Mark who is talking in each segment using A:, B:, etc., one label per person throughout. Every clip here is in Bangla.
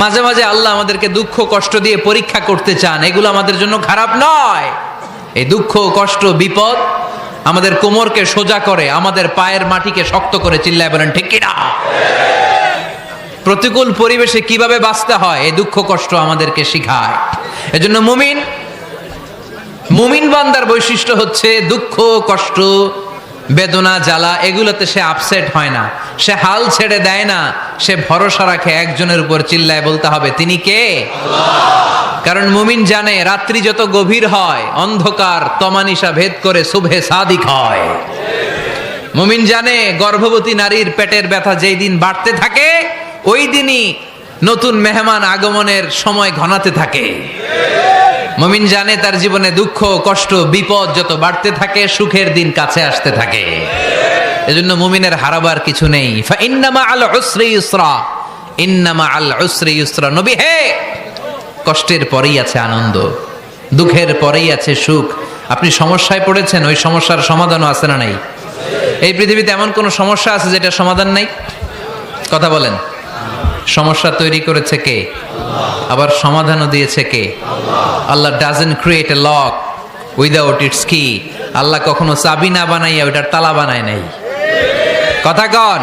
A: মাঝে মাঝে আল্লাহ আমাদেরকে দুঃখ কষ্ট দিয়ে পরীক্ষা করতে চান, এগুলো আমাদের জন্য খারাপ নয়। এই দুঃখ কষ্ট বিপদ আমাদের কোমরকে সোজা করে, আমাদের পায়ের মাটিকে শক্ত করে, চিল্লায় বলেন ঠিক কিনা? প্রতিকূল পরিবেশে কিভাবে বাঁচতে হয় এই দুঃখ কষ্ট আমাদেরকে শিখায়। এজন্য মুমিন বান্দার বৈশিষ্ট্য হচ্ছে দুঃখ কষ্ট বেদনা জ্বালা এগুলোতে সে আপসেট হয় না, সে হাল ছেড়ে দেয় না, সে ভরসা রাখে একজনের উপর, চিল্লায় বলতে হবে তিনি কে? কারণ মুমিন জানে রাত্রি যত গভীর হয় অন্ধকার তমানিসা ভেদ করে সুবহে সাদিক হয়। মুমিন জানে গর্ভবতী নারীর পেটের ব্যথা যেই দিন বাড়তে থাকে ওই দিনই নতুন মেহমান আগমনের সময় ঘনাতে থাকে। মুমিন জানে তার জীবনে দুঃখ কষ্ট বিপদ যত বাড়তে থাকে সুখের দিন কাছে আসতে থাকে। এজন্য মুমিনের হারাবার কিছু নেই। ফা ইন্নামা আল উসরি ইউসরা, ইন্নামা আল উসরি ইউসরা। নবী হে, কষ্টের পরেই আছে আনন্দ, দুঃখের পরেই আছে সুখ। আপনি সমস্যায় পড়েছেন, ওই সমস্যার সমাধানও আছে না নাই? এই পৃথিবীতে এমন কোন সমস্যা আছে যেটা সমাধান নাই? কথা বলেন। সমস্যা তৈরি করেছে কে? আবার সমাধানও দিয়েছে কে? Allah doesn't create a lock without its key. আল্লাহ কখনো চাবি না বানাইয়া ওইটার তালা বানায় নাই। কথা কন।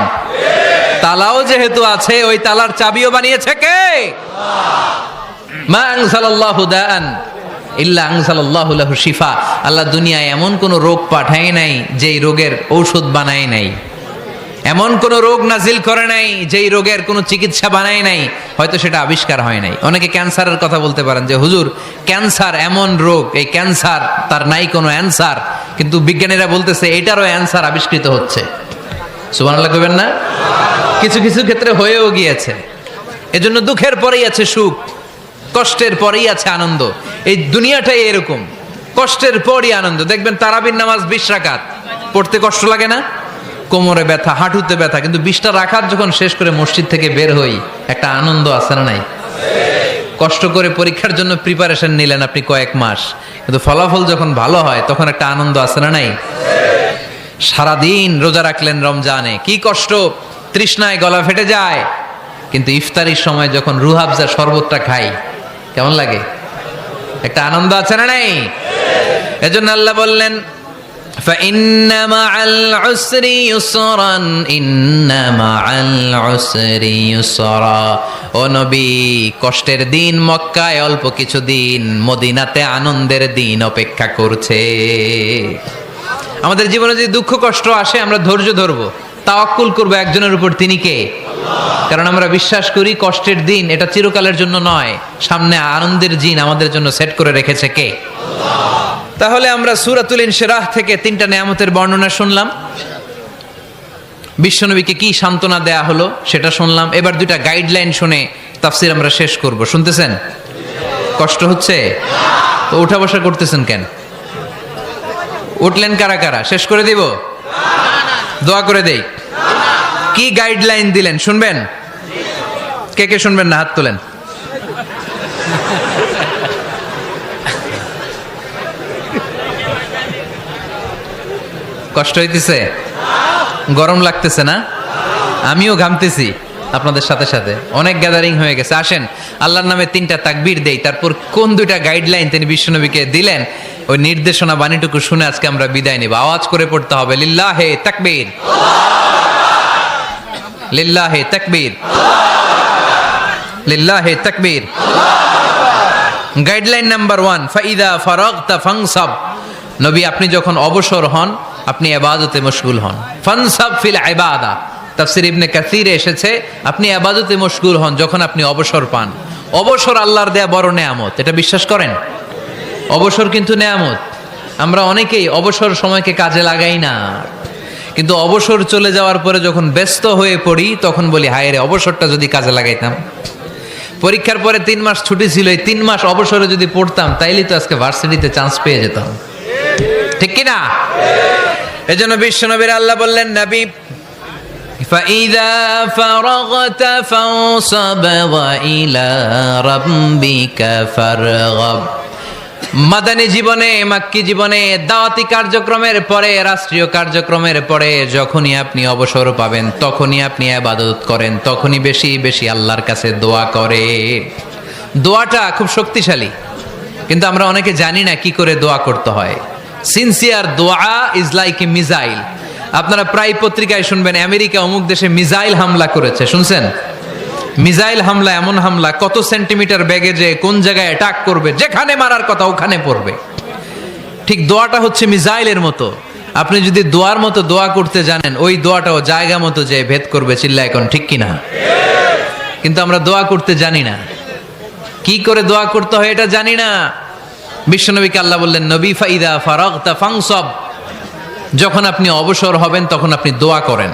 A: তালাও যেহেতু আছে ওই তালার চাবিও বানিয়েছে কে? মা আনজালাল্লাহু দাআন ইল্লা আনজালাল্লাহু লাহু শিফা। আল্লাহ দুনিয়ায় এমন কোন রোগ পাঠায় নাই যেই রোগের ঔষধ বানায় নাই, এমন কোন রোগ নাজিল করে নাই যেই রোগের কোনো চিকিৎসা বানায় নাই, হয়তো সেটা আবিষ্কার হয় নাই। অনেকে ক্যান্সারের কথা বলতে পারেন যে হুজুর ক্যান্সার এমন রোগ, এই ক্যান্সার তার নাই কোনো অ্যান্সার, কিন্তু বিজ্ঞানীরা বলতেছে এটারও অ্যান্সার আবিষ্কৃত হচ্ছে। সুবহানাল্লাহ কইবেন না? কিছু কিছু ক্ষেত্রে হয়েও গিয়েছে। এজন্য দুঃখের পরেই আছে সুখ, কষ্টের পরেই আছে আনন্দ। এই দুনিয়াটাই এরকম, কষ্টের পরই আনন্দ। দেখবেন তারাবির নামাজ 20 রাকাত পড়তে কষ্ট লাগে না? কোমরে ব্যথা, হাঁটুতে ব্যথা, কিন্তু 20টা রাকাত যখন শেষ করে মসজিদ থেকে বের হই একটা আনন্দ আছে না নাই? কষ্ট করে পরীক্ষার জন্য প্রিপারেশন নিলেন আপনি কয়েক মাস, কিন্তু ফলাফল যখন ভালো হয় তখন একটা আনন্দ আছে না নাই? সারাদিন রোজা রাখলেন রমজানে, কি কষ্ট, তৃষ্ণায় গলা ফেটে যায়, কিন্তু ইফতারির সময় যখন রুহাবজা শরবতটা খাই কেমন লাগে? একটা আনন্দ আছে না নাই? এজন্য আল্লাহ বললেন فإن مع العسر يسرا إن مع العسر يسرا। ও নবী, কষ্টের দিন মক্কায় অল্প কিছু দিন, মদিনাতে আনন্দের দিন অপেক্ষা করছে। আমাদের জীবনে যদি দুঃখ কষ্ট আসে আমরা ধৈর্য ধরবো, তাওয়াক্কুল করবো একজনের উপর, তিনি কে? কারণ আমরা বিশ্বাস করি কষ্টের দিন এটা চিরকালের জন্য নয়, সামনে আনন্দের দিন আমাদের জন্য সেট করে রেখেছে কে? তাহলে আমরা সূরাতুল ইনশিরাহ থেকে 3টা নিয়ামতের বর্ণনা শুনলাম, বিশ্বনবীকে কি সান্ত্বনা দেয়া হলো সেটা শুনলাম। এবার 2টা গাইডলাইন শুনে তাফসীর আমরা শেষ করব। শুনতেছেন? কষ্ট হচ্ছে তো উঠা বসা করতেছেন কেন? উঠলেন কারা কারা? শেষ করে দিব? দোয়া করে দেই। কি গাইডলাইন দিলেন শুনবেন? কে কে শুনবেন না হাত তোলেন। কষ্ট হইতেছে? গরম লাগতেছে না? আমিও ঘামতেছি আপনাদের সাথে সাথে। অনেক গ্যাদারিং হয়ে গেছে। আসেন আল্লাহর নামে 3টা তাকবীর দেই, তারপর কোন 2টা গাইডলাইন তিনি বিশ্বনবীকে দিলেন ওই নির্দেশনা বাণীটুকু শুনে আজকে আমরা বিদায় নেব। আওয়াজ করে পড়তে হবে লিল্লাহে তাকবীর, লিল্লাহে তাকবীর, লিল্লাহে তাকবীর। গাইডলাইন নাম্বার 1, ফাইদা ফারাগতা ফানসাব। নবী আপনি যখন অবসর হন আপনি ইবাদতে মশগুল হন। ফানসাব ফিল ইবাদা, তাফসীর ইবনে কাসিরে এসেছে আপনি ইবাদতে মশগুল হন যখন আপনি অবসর পান। অবসর আল্লাহর দেয়া বড় নেয়ামত, এটা বিশ্বাস করেন? অবসর কিন্তু নেয়ামত। আমরা অনেকেই অবসর সময়কে কাজে লাগাই না, কিন্তু অবসর চলে যাওয়ার পরে যখন ব্যস্ত হয়ে পড়ি তখন বলি হায় রে অবসরটা যদি কাজে লাগাইতাম। পরীক্ষার পরে 3 মাস ছুটি ছিল, এই 3 মাস অবসরে যদি পড়তাম তাইলে তো আজকে ভার্সিটিতে চান্স পেয়ে যেতাম, ঠিক কি না? এজন্য বিশ্বনবীর আল্লাহ বললেন নবী فَإِذَا فَرَغْتَ فَانصَبْ وَإِلَى رَبِّكَ فَارْغَب। মাদানী জীবনে, মাক্কি জীবনে, দাওয়াতি কার্যক্রমের পরে, রাষ্ট্রীয় কার্যক্রমের পরে যখনই আপনি অবসর পাবেন তখনই আপনি ইবাদত করেন, তখনই বেশি বেশি আল্লাহর কাছে দোয়া করেন। দোয়াটা খুব শক্তিশালী, কিন্তু আমরা অনেকে জানি না কি করে দোয়া করতে হয়। সিনসিয়ার দোয়া ইজ লাইক এ মিসাইল। আপনারা প্রায় পত্রিকায় শুনবেন আমেরিকা অমুক দেশে মিসাইল হামলা করেছে, শুনছেন? মিসাইল হামলা এমন হামলা, কত সেন্টিমিটার বেগে যে কোন জায়গায় অ্যাটাক করবে, যেখানে মারার কথা ওখানে পড়বে। ঠিক দোয়াটা হচ্ছে মিসাইলের মতো। আপনি যদি দোয়ার মতো দোয়া করতে জানেন, ওই দোয়াটাও জায়গা মতো যে ভেদ করবে। চিল্লা এখন ঠিক কিনা? কিন্তু আমরা দোয়া করতে জানি না, কি করে দোয়া করতে হয় এটা জানি না। বিশ্বনবীকে আল্লাহ বললেন, নবী ফাইদা ফারাগতা ফানসাব, যখন আপনি অবসর হবেন তখন আপনি দোয়া করেন,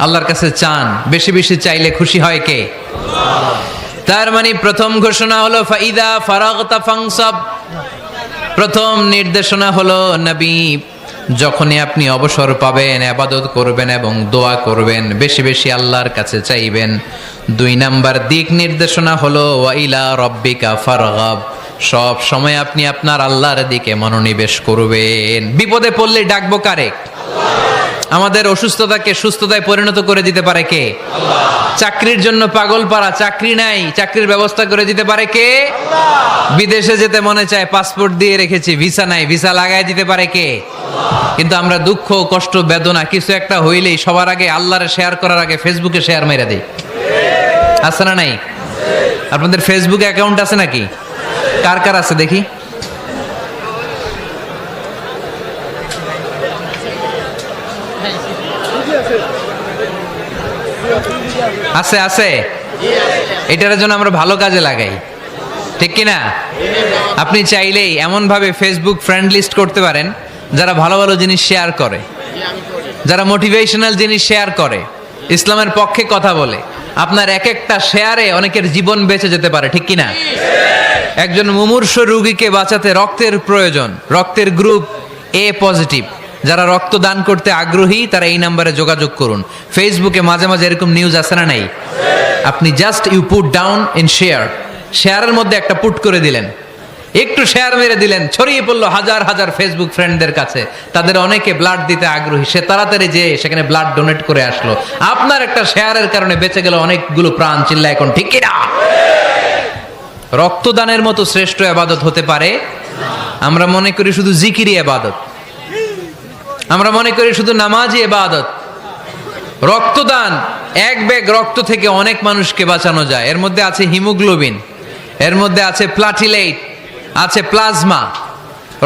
A: আল্লাহর কাছে চান। বেশি বেশি চাইলে খুশি হয় কে? তার মানে প্রথম ঘোষণা হলো ফাইদা ফারাগতা ফানসাব। প্রথম নির্দেশনা হলো নবী, যখনই আপনি অবসর পাবেন ইবাদত করবেন এবং দোয়া করবেন, বেশি বেশি আল্লাহর কাছে চাইবেন। 2 নাম্বার দিক নির্দেশনা হলো ওয়াইলা রব্বিকা ফারগাব, সব সময় আপনি আপনার আল্লাহর দিকে মনোনিবেশ করবেন। বিপদে পড়লে ডাকবো কারে? আমাদের অসুস্থতাকে সুস্থতায় পরিণত করে দিতে পারে কে? চাকরির জন্য পাগল পারা, চাকরি নাই, চাকরির ব্যবস্থা করে দিতে পারে কে? বিদেশে যেতে মনে চায়, পাসপোর্ট দিয়ে রেখেছি, ভিসা নাই, ভিসা লাগাই দিতে পারে কে? কিন্তু আমরা দুঃখ, কষ্ট, বেদনা কিছু একটা হইলেই সবার আগে আল্লাহরে শেয়ার করার আগে ফেসবুকে শেয়ার মেরে দেই। আছে না নাই? আপনাদের ফেসবুক অ্যাকাউন্ট আছে নাকি? কার কার আছে দেখি? আছে আছে। এটার জন্য আমরা ভালো কাজে লাগাই, ঠিক কিনা? আপনি চাইলেই এমন ভাবে ফেসবুক ফ্রেন্ড লিস্ট করতে পারেন যারা ভালো ভালো জিনিস শেয়ার করে, যারা মোটিভেশনাল জিনিস শেয়ার করে, ইসলামের পক্ষে কথা বলে। আপনার এক একটা শেয়ারে অনেকের জীবন বেঁচে যেতে পারে, ঠিক কিনা? একজন মুমূর্ষ রোগীকে বাঁচাতে রক্তের প্রয়োজন, রক্তের গ্রুপ এ পজিটিভ। যারা রক্ত দান করতে আগ্রহী তারা এই নাম্বারে যোগাযোগ করুন। ফেসবুকে মাঝে মাঝে এরকম নিউজ আসে না নাই? আপনি just you put down in share, শেয়ারের মধ্যে একটা পুট করে দিলেন, একটু শেয়ার মেরে দিলেন, ছড়িয়ে পড়লো হাজার হাজার ফেসবুক ফ্রেন্ডদের কাছে। তাদের অনেকে ব্লাড দিতে আগ্রহী, সে তাড়াতাড়ি যেয়ে সেখানে ব্লাড ডোনেট করে আসলো। আপনার একটা শেয়ারের কারণে বেঁচে গেল অনেকগুলো প্রাণ। চিল্লা এখন ঠিক কিনা? রক্তদানের মতো শ্রেষ্ঠ ইবাদত হতে পারে? আমরা মনে করি শুধু জিকিরি ইবাদত, আমরা মনে করি শুধু নামাজি ইবাদত। রক্তদান, এক ব্যাগ রক্ত থেকে অনেক মানুষকে বাঁচানো যায়। এর মধ্যে আছে হিমোগ্লোবিন, এর মধ্যে আছে প্লাটিলেট, আছে প্লাজমা।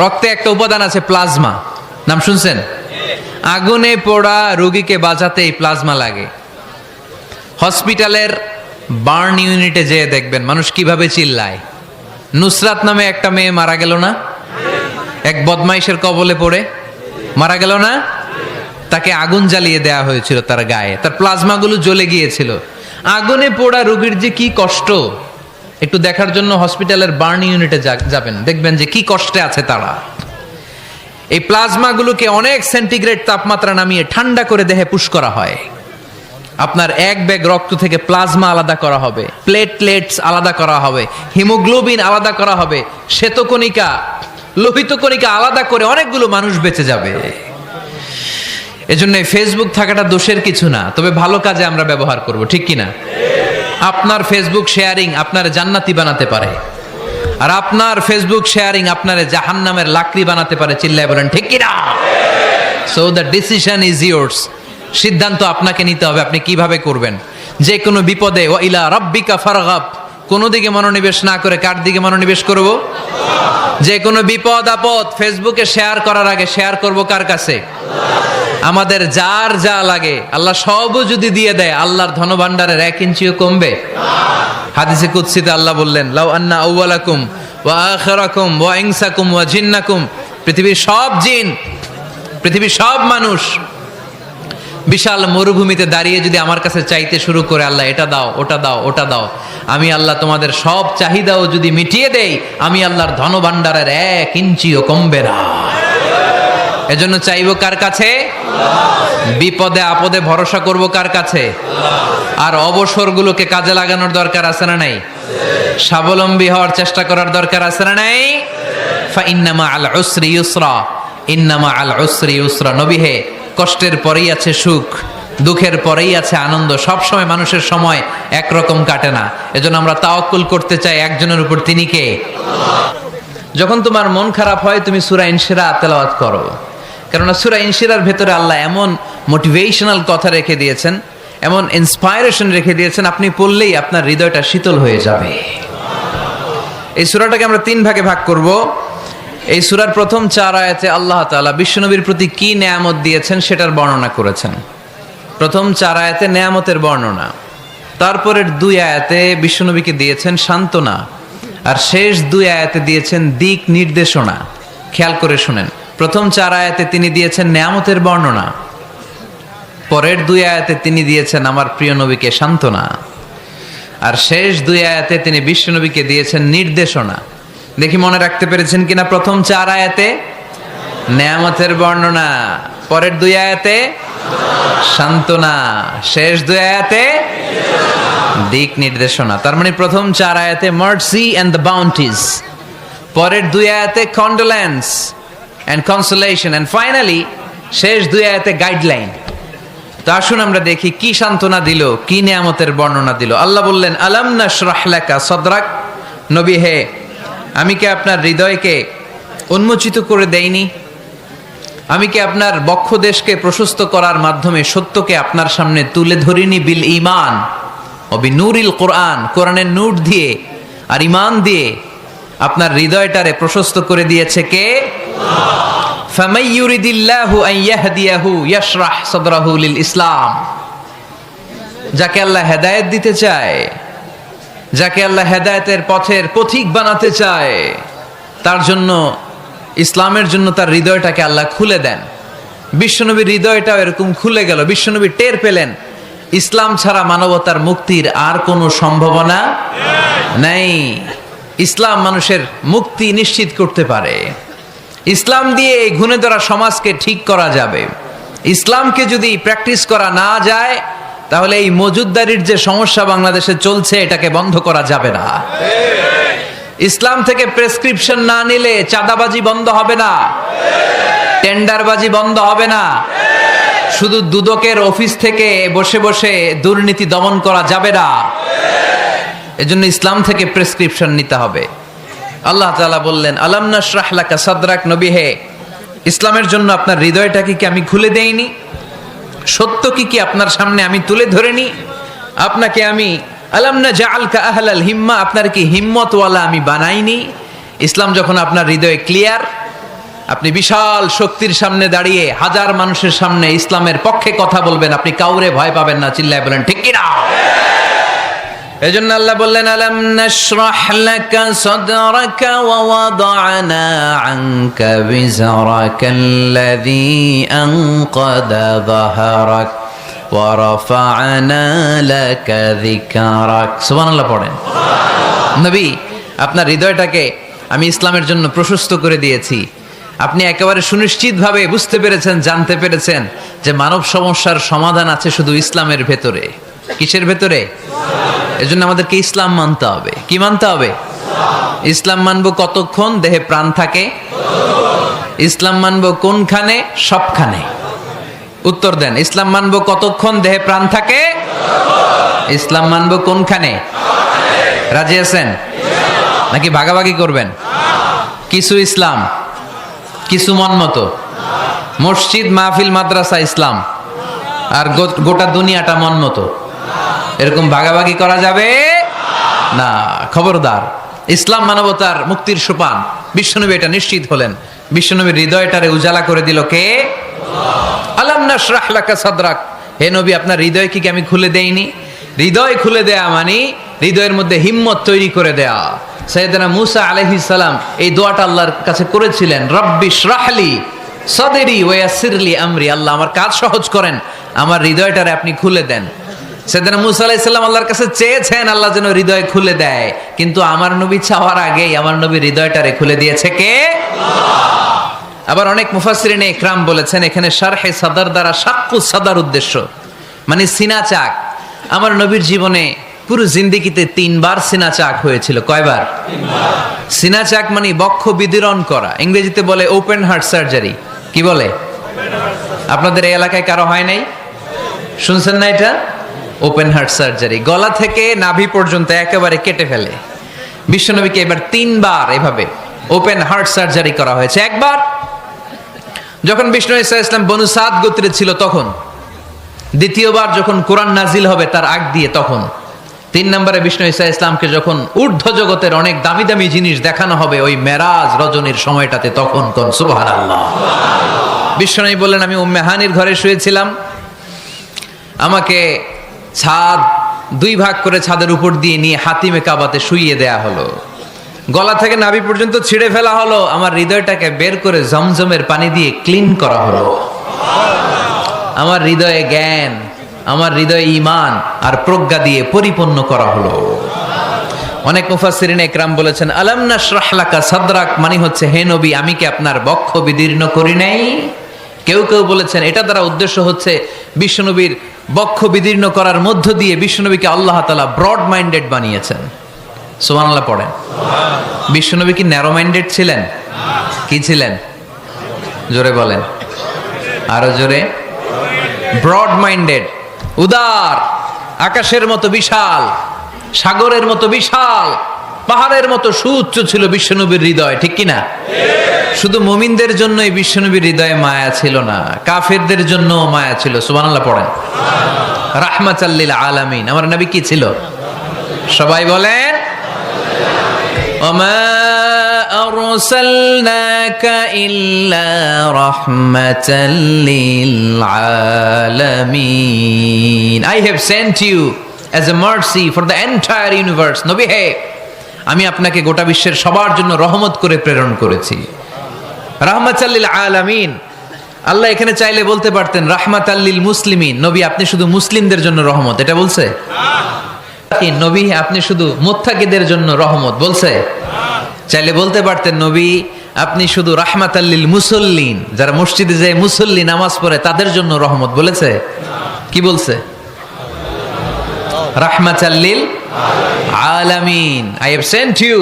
A: রক্তে একটা উপাদান আছে প্লাজমা, নাম শুনছেন? আগুনে পোড়া রোগীকে বাঁচাতে এই প্লাজমা লাগে। হসপিটালের বার্ন ইউনিটে যেয়ে দেখবেন মানুষ কিভাবে চিল্লায়। নুসরাত নামে একটা মেয়ে মারা গেল না? এক বদমাইশের কবলে পড়ে মারা গেল না? তাকে আগুন জ্বালিয়ে দেওয়া হয়েছিল তার গায়ে, তার প্লাজমাগুলো জ্বলে গিয়েছিল। আগুনে পোড়া রোগীর যে কি কষ্ট, একটু দেখার জন্য হসপিটালের বার্ন ইউনিটে যাবেন, দেখবেন যে কি কষ্টে আছে তারা। এই প্লাজমাগুলোকে অনেক সেন্টিগ্রেড তাপমাত্রা নামিয়ে ঠান্ডা করে দেহে পুশ করা হয়। আপনার এক ব্যাগ রক্ত থেকে প্লাজমা আলাদা করা হবে, প্লেটলেটস আলাদা করা হবে, হিমোগ্লোবিন আলাদা করা হবে, শ্বেতকণিকা, লোহিত কণিকা আলাদা করে অনেকগুলো মানুষ বেঁচে যাবে। এজন্য ফেসবুক থাকাটা দোষের কিছু না, তবে ভালো কাজে আমরা ব্যবহার করব, ঠিক কিনা? আপনার ফেসবুক শেয়ারিং আপনার জান্নাতি বানাতে পারে, আর আপনার ফেসবুক শেয়ারিং আপনার জাহান্নামের লাকড়ি বানাতে পারে। চিল্লায় বলেন ঠিক কিনা? So the decision is yours. সিদ্ধান্ত আপনাকে নিতে হবে, আপনি কিভাবে করবেন। যে কোনো বিপদে ওয়াইলা রাব্বিকা ফারগাব, কোনো দিকে মনোনিবেশ না করে কার দিকে মনোনিবেশ করব? যে কোনো বিপদ আপদ ফেসবুকে শেয়ার করার আগে শেয়ার করব কার কাছে? আমাদের যার যা লাগে আল্লাহ সবও যদি দিয়ে দেয়, আল্লাহর ধনভাণ্ডারের 1 ইঞ্চিও কমবে? হাদিসে কুদসিতে আল্লাহ বললেন, লাউ আন্না আউওয়ালাকুম ওয়া আখিরাকুম ওয়া ইনসাকুম ওয়া জিন্নাকুম, পৃথিবীর সব জিন, পৃথিবীর সব মানুষ বিশাল মরুভূমিতে দাঁড়িয়ে যদি আমার কাছে চাইতে শুরু করে, আল্লাহ এটা দাও, ওটা দাও, ওটা দাও, আমি আল্লাহ তোমাদের সব চাহিদাও যদি মিটিয়ে দেই, আমি আল্লাহর ধনভাণ্ডারের 1 ইঞ্চিও কমবে না। এজন্য চাইবো কার কাছে? বিপদে আপদে ভরসা করব কার কাছে? আর অবসরগুলোকে কাজে লাগানোর দরকার আছে না নাই? স্বাবলম্বী হওয়ার চেষ্টা করার দরকার আছে না নাই? ফাইন্না মাআল উসরি ইউসরা, ইন্না মাআল উসরি ইউসরা। নবী হে, কষ্টের পরেই আছে সুখ, দুঃখের পরেই আছে আনন্দ। সব সময় মানুষের সময় একরকম কাটে না। এজন্য আমরা তাওয়াক্কুল করতে চাই একজনের উপর, তিনি কে? যখন তোমার মন খারাপ হয় তুমি সূরা ইনশিরাহ তেলাওয়াত করো, কেননা সূরা ইনশিরাহর ভেতরে আল্লাহ এমন মোটিভেশনাল কথা রেখে দিয়েছেন, এমন ইন্সপায়ারেশন রেখে দিয়েছেন, আপনি পড়লেই আপনার হৃদয়টা শীতল হয়ে যাবে। এই সূরাটাকে আমরা 3 ভাগে ভাগ করব। এই সূরার প্রথম 4 আয়াতে আল্লাহ তাআলা বিশ্বনবীর প্রতি কি নেয়ামত দিয়েছেন সেটার বর্ণনা করেছেন। প্রথম 4 আয়াতে নেয়ামতের বর্ণনা, তারপরের 2 আয়াতে বিশ্বনবীকে দিয়েছেন সান্ত্বনা, আর শেষ 2 আয়াতে দিয়েছেন দিক নির্দেশনা। খেয়াল করে শুনেন, প্রথম 4 আয়াতে তিনি দিয়েছেন নেয়ামতের বর্ণনা, পরের 2 আয়াতে তিনি দিয়েছেন আমার প্রিয় নবীকে সান্ত্বনা, আর শেষ 2 আয়াতে তিনি বিশ্বনবীকে দিয়েছেন নির্দেশনা। দেখি মনে রাখতে পেরেছেন কিনা? প্রথম 4 আয়াতে নেয়ামতের বর্ণনা, পরের 2 আয়াতে সান্ত্বনা, শেষ 2 আয়াতে দিক নির্দেশনা। তার মানে প্রথম 4 আয়াতে মার্সি এন্ড দ্য বাউন্টিজ, পরের 2 আয়াতে condolence and consolation, and finally শেষ 2 আয়াতে গাইডলাইন। তো আসুন আমরা দেখি কি সান্ত্বনা দিল, কি নিয়ামতের বর্ণনা দিল। আল্লাহ বললেন, আলাম নাশরাহ লাকা সাদরাক। নবী হে, আমি কি আপনার হৃদয়কে উন্মোচিত করে দেইনি? আমি কি আপনার বক্ষদেশকে প্রশস্ত করার মাধ্যমে সত্যকে আপনার সামনে তুলে ধরিনি? বিল ঈমান ও বিনূরিল কোরআন, কোরআনের নূর দিয়ে আর ঈমান দিয়ে আপনার হৃদয়টারে প্রশস্ত করে দিয়েছে কে? ফামাই ইউরিদিল্লাহু আন ইয়াহদিয়াহু ইয়াশরাহ সাদরাহু লিল ইসলাম। যাকে আল্লাহ হেদায়েত দিতে চায়, যাকে আল্লাহ হেদায়েতের পথের পথিক বানাতে চায়, তার জন্য, ইসলামের জন্য তার হৃদয়টাকে আল্লাহ খুলে দেন। বিশ্বনবীর হৃদয়টাও এরকম খুলে গেল। বিশ্বনবী টের পেলেন ইসলাম ছাড়া মানবতার মুক্তির আর কোনো সম্ভাবনা নেই। ইসলাম মানুষের মুক্তি নিশ্চিত করতে পারে। ইসলাম দিয়ে এই ঘুণে ধরা সমাজকে ঠিক করা যাবে। ইসলামকে যদি প্র্যাকটিস করা না যায়, তাহলে এই মজুদদারির যে সমস্যা বাংলাদেশে চলছে, এটাকে বন্ধ করা যাবে না। ইসলাম থেকে প্রেসক্রিপশন না নিলে চাঁদাবাজি বন্ধ হবে না, টেন্ডারবাজি বন্ধ হবে না, শুধু দুদকের অফিস থেকে বসে বসে দুর্নীতি দমন করা যাবে না। এজন্য ইসলাম থেকে প্রেসক্রিপশন নিতে হবে। আল্লাহ তাআলা বললেন, আলাম নাশরাহ লাকা সাদরাক। নবী হে, ইসলামের জন্য আপনার হৃদয়টাকে কি আমি খুলে দেইনি? সত্য কি আপনার সামনে আমি তুলে ধরিনি? আপনাকে আমি আলাম নাজআলকা আহলাল হিম্মা, আপনার কি হিম্মতওয়ালা আমি বানাইনি? ইসলাম যখন আপনার হৃদয়ে ক্লিয়ার, আপনি বিশাল শক্তির সামনে দাঁড়িয়ে হাজার মানুষের সামনে ইসলামের পক্ষে কথা বলবেন, আপনি কাউরে ভয় পাবেন না। চিল্লায় বলেন ঠিক কিনা? এজন্য আল্লাহ বললেন, আলাম নাশরাহ লাকা সাদরাকা ওয়া ওয়াদা'না আনকা বিজরাকাল্লাযী আনকাদা যাহরাক ওয়া রাফা'না লাকা যিকরাক। সুবহানাল্লাহ পড়েন। নবী, আপনার হৃদয়টাকে আমি ইসলামের জন্য প্রশস্ত করে দিয়েছি। আপনি একেবারে সুনিশ্চিতভাবে বুঝতে পেরেছেন, জানতে পেরেছেন যে মানব সমস্যার সমাধান আছে শুধু ইসলামের ভেতরে। কিসের ভেতরে? এজন্য আমাদেরকে ইসলাম মানতে হবে। কি মানতে হবে? ইসলাম মানবো কতক্ষণ দেহে প্রাণ থাকে? ইসলাম মানবো কোনখানে? সবখানে। উত্তর দেন, ইসলাম মানবো কতক্ষণ দেহে প্রাণ থাকে? ইসলাম মানবো কোনখানে? রাজি আছেন নাকি ভাগাভাগি করবেন? কিছু ইসলাম, কিছু মন মতো। মসজিদ, মাহফিল, মাদ্রাসা ইসলাম, আর গোটা দুনিয়াটা মন মতো। এরকম ভাগাভাগি করা যাবে না। খবরদার। ইসলাম মানবতার মুক্তির সোপান। বিশ্বনবী এটা নিশ্চিত হলেন। বিশ্বনবীর হৃদয়টারে উজালা করে দিল কে? আলাম নাশরাহ লাকা সাদরাক। হে নবী, আপনার হৃদয় কি আমি খুলে দেইনি? হৃদয় খুলে দেয়া মানে হৃদয়ের মধ্যে হিম্মত তৈরি করে দেয়া। সাইয়েদনা মূসা আলাইহিস সালাম এই দোয়াটা আল্লাহর কাছে করেছিলেন, রব্বি ইশরাহলি সাদরি ওয়া ইয়াসসিরলি আমরি। আল্লাহ, আমার কাজ সহজ করেন, আমার হৃদয়টারে আপনি খুলে দেন। সাইয়েদনা মূসা আলাইহিস সালাম আল্লাহর কাছে চেয়েছেন আল্লাহ যেন হৃদয় খুলে দেয়, কিন্তু আমার নবী চাওয়ার আগেই আমার নবীর হৃদয়টারে খুলে দিয়েছে কে? আল্লাহ। আবার অনেক মুফাসসিরিনে ইকরাম বলেছেন এখানে শারহে সাদর দ্বারা শাক্কু সাদর উদ্দেশ্য, মানে সিনা চাক। আমার নবীর জীবনে পুরো জিন্দেগিতে 3 বার সিনা চাক হয়েছিল। কয়বার? 3 বার। সিনা চাক মানে বক্ষ বিদীর্ণ করা, ইংরেজিতে বলে ওপেন হার্ট সার্জারি। কি বলে? আপনাদের এই এলাকায় কারো হয় নাই? শুনছেন না এটা? ওপেন হার্ট সার্জারি, গলা থেকে নাভি পর্যন্ত একেবারে কেটে ফেলে। বিশ্বনবীকে এবার 3 বার এভাবে ওপেন হার্ট সার্জারি করা হয়েছে। একবার যখন বিষ্ণু ঈসা ইসলাম বনু সাদ গোত্রে ছিল তখন, দ্বিতীয়বার যখন কোরআন নাজিল হবে তার আগ দিয়ে তখন, 3 নম্বরে বিষ্ণু ঈসা ইসলামকে যখন ঊর্ধ্ব জগতের অনেক দামি দামি জিনিস দেখানো হবে ওই মেরাজ রজনীর সময়টাতে, তখন কোন সুবহানাল্লাহ। বিষ্ণু বললেন, আমি উম্মে হানির ঘরে শুয়েছিলাম, আমাকে ছাদ 2 ভাগ করে ছাদের উপর দিয়ে নিয়ে হাতিমে কাবাতে শুইয়ে দেয়া হলো, গলা থেকে নাভি পর্যন্ত ছিঁড়ে ফেলা হলো, আমার হৃদয়টাকে বের করে জমজমের পানি দিয়ে ক্লিন করা হলো, আমার হৃদয়ে জ্ঞান, আমার হৃদয়ে ঈমান আর প্রজ্ঞা দিয়ে পরিপূর্ণ করা হলো। অনেক মুফাসসিরিন একরাম বলেছেন, আলাম নাশরাহ লাকা সাদরাক মানে হচ্ছে, হে নবী আমি কি আপনার বক্ষ বিদীর্ণ করি নাই? কেউ কেউ বলেছেন এটা দ্বারা উদ্দেশ্য হচ্ছে বিশ্বনবীর বক্ষ বিদীর্ণ করার মধ্য দিয়ে বিশ্বনবীকে আল্লাহ তাআলা ব্রড মাইন্ডেড বানিয়েছেন। সুবহানাল্লাহ পড়েন। বিশ্বনবী কি ন্যারো মাইন্ডেড ছিলেন? কি ছিলেন? জোরে বলেন, আরো জোরে। ব্রড মাইন্ডেড, উদার, আকাশের মতো বিশাল, সাগরের মতো বিশাল, পাহাড়ের মতো সুউচ্চ ছিল বিশ্বনবীর হৃদয়, ঠিক কিনা? শুধু মুমিনদের জন্যই বিশ্বনবীর হৃদয়ে মায়া ছিল না, কাফেরদের জন্য মায়া ছিল। সুবহানাল্লাহ পড়েন। রাহমাতাল লিল আলামিন, আমার নবী কি ছিল? সবাই বলেন, ওমা আরসালনাকা ইল্লা রাহমাতাল লিল আলামিন। I have sent you as a mercy for the entire universe. নবী হে, আমি আপনাকে গোটা বিশ্বের সবার জন্য রহমত করে প্রেরণ করেছি। রাহমাতাল লিল আলামিন, আল্লাহ এখানে চাইলে বলতে পারতেন রাহমাতাল লিল মুসলিমিন, নবী আপনি শুধু মুসলিমদের জন্য রহমত, এটা বলছে? নবী আপনি শুধু মুত্তাকিদের জন্য রহমত, বলছে? চাইলে বলতে পারতেন নবী আপনি শুধু রাহমাতাল লিল মুসল্লিন, যারা মসজিদে যায় মুসল্লি নামাজ পড়ে তাদের জন্য রহমত, বলেছে? কি বলছে? রাহমাতাল লিল আলামিন, I have sent you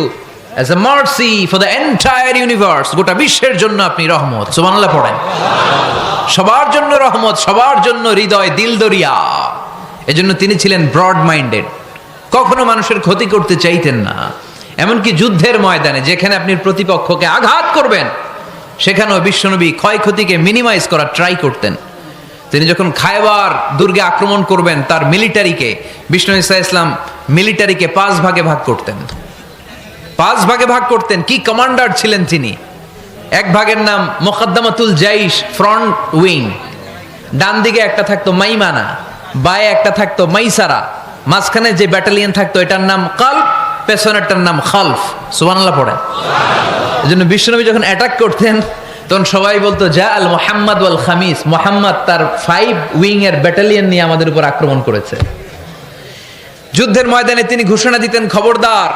A: as a mercy for the entire universe, গোটা বিশ্বের জন্য আপনি রহমত। সুবহানাল্লাহ পড়েন। সবার জন্য রহমত, সবার জন্য হৃদয় দিল দরিয়া। এজন্য তিনি ছিলেন ব্রড মাইন্ডেড, কখনো মানুষের ক্ষতি করতে চাইতেন না। এমনকি যুদ্ধের ময়দানে যেখানে আপনি প্রতিপক্ষকে আঘাত করবেন সেখানেও বিশ্বনবী ক্ষয়ক্ষতিকে মিনিমাইজ করার ট্রাই করতেন। তিনি যখন খায়বার দুর্গে আক্রমণ করবেন তার মিলিটারিকে, বিষ্ণু ঈসা ইসলাম মিলিটারিকে 5 ভাগে ভাগ করতেন। 5 ভাগে ভাগ করতেন। কি কমান্ডার ছিলেন তিনি! এক ভাগের নাম মুকদ্দমাতুল জাইশ, ফ্রন্ট উইং। ডান দিকে একটা থাকতো মাইমানা, বায়ে একটা থাকতো মাইসারা, মাঝখানে যে ব্যাটালিয়ন থাকতো এটার নাম কালব, পেছনেরটার নাম খালফ। সুবহানাল্লাহ পড়েন। এজন্য বিশ্বনবী যখন অ্যাটাক করতেন তখন সবাই বলতো যা আল মুহাম্মদ ওয়াল খামিস, মুহাম্মদ তার 5 উইং এর ব্যাটালিয়ন নিয়ে আমাদের উপর আক্রমণ করেছে। যুদ্ধের ময়দানে তিনি ঘোষণা দিতেন, খবরদার,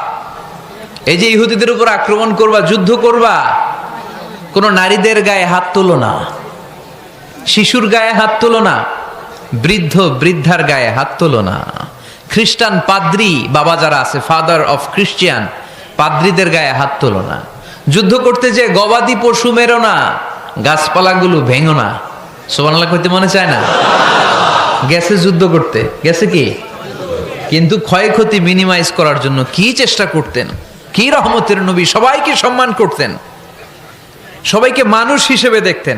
A: এই যে ইহুদিদের উপর আক্রমণ করবা, যুদ্ধ করবা, কোন নারীদের গায়ে হাত তুলো না, শিশুর গায়ে হাত তুলো না, বৃদ্ধ বৃদ্ধার গায়ে হাত তুলো না, খ্রিস্টান পাদ্রী বাবা যারা আছে, ফাদার অফ খ্রিস্টিয়ান, পাদ্রীদের গায়ে হাত তুলো না, যুদ্ধ করতে যে গবাদি পশু মেরো না, গাছপালাগুলো ভেঙো না। সুবহানাল্লাহ কইতে মনে চায় না? গেছে যুদ্ধ করতে, গেছে কি, কিন্তু ক্ষয়ক্ষতি মিনিমাইজ করার জন্য কি চেষ্টা করতেন! কি রহমতের নবী! সবাইকে সম্মান করতেন, সবাইকে মানুষ হিসেবে দেখতেন।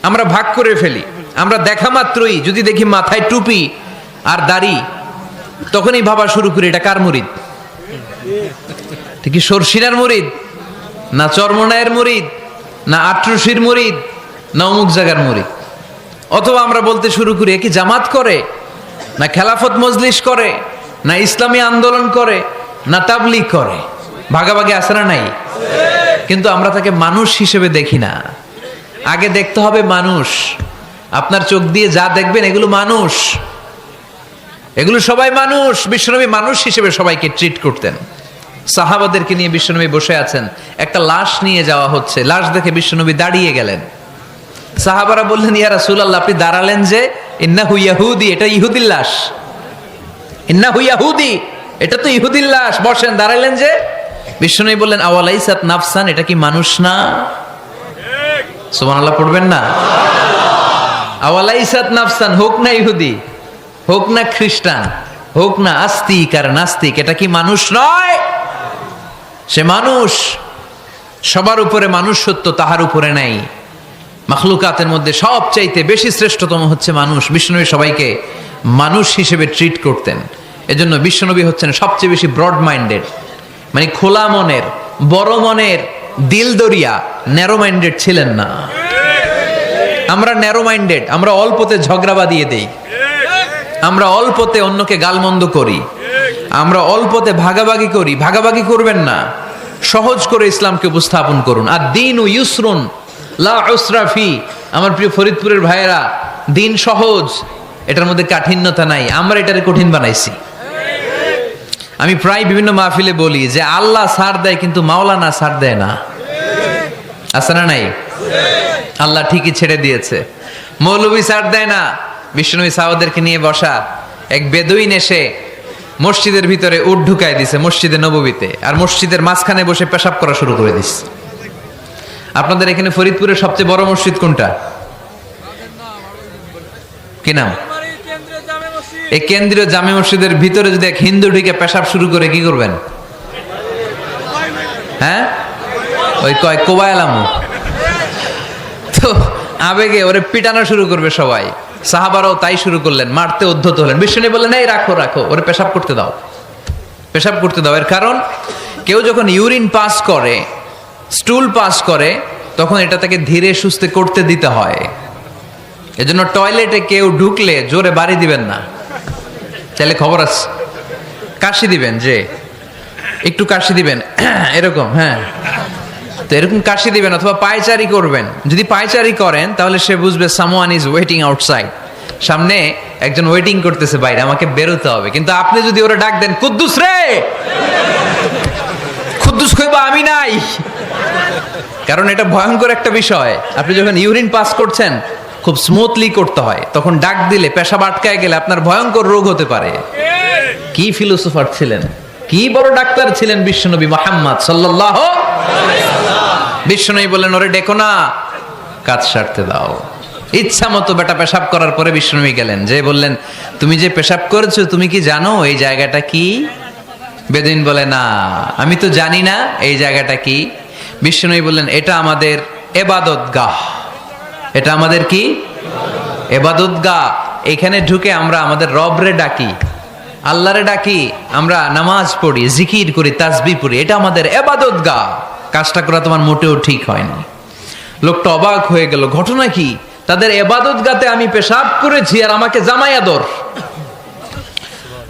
A: আমরা ভাগ করে ফেলি, আমরা দেখা মাত্রই যদি দেখি মাথায় টুপি আর দাড়ি, তখনই ভাবা শুরু করি এটা কার মুরিদ? কি সরসিনার মুরিদ, না চরমনায়ের মুরিদ, না আটরশির মুরিদ, না অমুক জায়গার মুরিদ। অথবা আমরা বলতে শুরু করি কি জামাত করে, না খেলাফত মজলিস করে, না ইসলামী আন্দোলন করে, না তাবলীগ করে। ভাগাভাগি আছে না নাই? কিন্তু আমরা তাকে মানুষ হিসেবে দেখি না। আগে দেখতে হবে মানুষ। আপনার চোখ দিয়ে যা দেখবেন এগুলো মানুষ, এগুলো সবাই মানুষ। বিশ্বনবী মানুষ হিসেবে সবাইকে ট্রিট করতেন। সাহাবাদেরকে নিয়ে বিশ্বনবী বসে আছেন, একটা লাশ নিয়ে যাওয়া হচ্ছে, লাশ দেখে বিশ্বনবী দাঁড়িয়ে গেলেন। সাহাবারা বললেন, ইয়া রাসূলুল্লাহ আপনি দাঁড়ালেন যে? ইন্নাহু ইয়াহুদি, এটা ইহুদির লাশ। ইন্নাহু ইয়াহুদি, এটা তো ইহুদির লাশ, বসেন। দাঁড়াইলেন যে? বিষ্ণুনবী বললেন আওয়ালাইসাত নাফসান, এটা কি মানুষ না? সুবহানাল্লাহ পড়বেন না? আওয়ালাইসাত নাফসান, হোক না ইহুদি, হোক না খ্রিস্টান, হোক না আস্তিক আর নাস্তিক, এটা কি মানুষ নয়? সে মানুষ। সবার উপরে মানুষ সত্য, তাহার উপরে নাই। মাখলুকাতের মধ্যে সবচাইতে বেশি শ্রেষ্ঠতম হচ্ছে মানুষ। বিশ্বনবী সবাইকে মানুষ হিসেবে ট্রিট করতেন। এজন্য বিশ্বনবী হচ্ছেন সবচেয়ে বেশি ব্রড মাইন্ডেড, মানে খোলা মনের, বড় মনের, দিল দরিয়া, ন্যারো মাইন্ডেড ছিলেন না। আমরা ন্যারো মাইন্ডেড, আমরা অল্পতে ঝগড়া বাঁধিয়ে দেই, আমরা অল্পতে অন্যকে গালমন্দ করি, আমরা অল্পতে ভাগাভাগি করি। ভাগাভাগি করবেন না, সহজ করে ইসলামকে উপস্থাপন করুন। আর দিন ও ইউসরুন লা উসরা ফি। আমার প্রিয় ফরিদপুরের ভাইয়েরা, দিন সহজ, এটার মধ্যে কাঠিন্যতা নাই। আমরা এটারে কঠিন বানাইছি। আমি প্রায় বিভিন্ন মাহফিলে বলি যে আল্লাহ ছাড় দেয় কিন্তু মাওলানা ছাড় দেয় না। আছে না নাই? আল্লাহ ঠিকই ছেড়ে দিয়েছে, মৌলবী ছাড় দেয় না। বিষ্ণুনবী সাহাবাদেরকে নিয়ে বসা, এক বেদুইন এসে মসজিদের ভিতরে উট ঢুকায় দিছে, মসজিদে নববীতে, আর মসজিদের মাঝখানে বসে পেশাব করা শুরু করে দিছে। আপনাদের এখানে ফরিদপুরের সবচেয়ে বড় মসজিদ কোনটা? কি নাম? এই কেন্দ্রীয় জামে মসজিদের ভিতরে যদি এক হিন্দু ঢুকে পেশাব শুরু করে কি করবেন? হ্যাঁ, ওই কয় কোবায়ালামু। তো আবেগে ওরে পিটানো শুরু করবে সবাই। সাহাবারাও তাই শুরু করলেন, মারতে উদ্ধত হলেন। বিষ্ণু বললেন এই রাখো রাখো, ওরে পেশাব করতে দাও, পেশাব করতে দাও। এর কারণ কেউ যখন ইউরিন পাস করে, স্টুল পাস করে, তখন এটা তাকে ধীরে সুস্থে করতে দিতে হয়। এজন্য টয়লেটে কেউ ঢুকলে জোরে বাড়ি দিবেন না, চাইলে খবর আছে, কাশি দিবেন, যে একটু কাশি দিবেন এরকম। হ্যাঁ, তো এরকম কাশি দিবেন, অথবা পায়চারি করবেন। যদি পায়চারি করেন তাহলে সে বুঝবে সামওয়ান ইজ ওয়েটিং আউটসাইড, সামনে একজন ওয়েটিং করতেছে বাইরে, আমাকে বেরোতে হবে। কিন্তু আপনি যদি ওরা ডাক দেন কুদ্দুস রে, কুদ্দুস কইবা আমি নাই, কারণ এটা ভয়ঙ্কর একটা বিষয়। আপনি যখন ইউরিন পাস করছেন খুব স্মুথলি করতে হয়, তখন ডাক দিলে পেশাব আটকায় গেলে আপনার ভয়ঙ্কর রোগ হতে পারে। কি ফিলোসোফার ছিলেন, কি বড় ডাক্তার ছিলেন বিশ্বনবী মুহাম্মদ সাল্লাল্লাহু আলাইহি ওয়াসাল্লাম। বিশ্বনবী বললেন ওরে ডেকো না, কাজ সারতে দাও। ইচ্ছা মতো বেটা পেশাব করার পরে বিশ্বনবী গেলেন, যে বললেন তুমি যে পেশাব করেছো তুমি কি জানো এই জায়গাটা কি? বেদুইন বলে না, আমি তো জানি না এই জায়গাটা কি। বিশ্বনবী বললেন এটা আমাদের ইবাদতগাহ, এটা আমাদের কি? ইবাদতগাহ। এখানে ঢুকে আমরা আমাদের রবরে ডাকি, আল্লাহরে ডাকি, আমরা নামাজ পড়ি, জিকির করি, তাসবিহ পড়ি, এটা আমাদের ইবাদতগাহ। কাজটা করা তোমার মোটেও ঠিক হয়নি। লোকটা অবাক হয়ে গেল, ঘটনা কি? তাদের ইবাদতগাতে আমি পেশাব করেছি আর আমাকে জামাই আদর,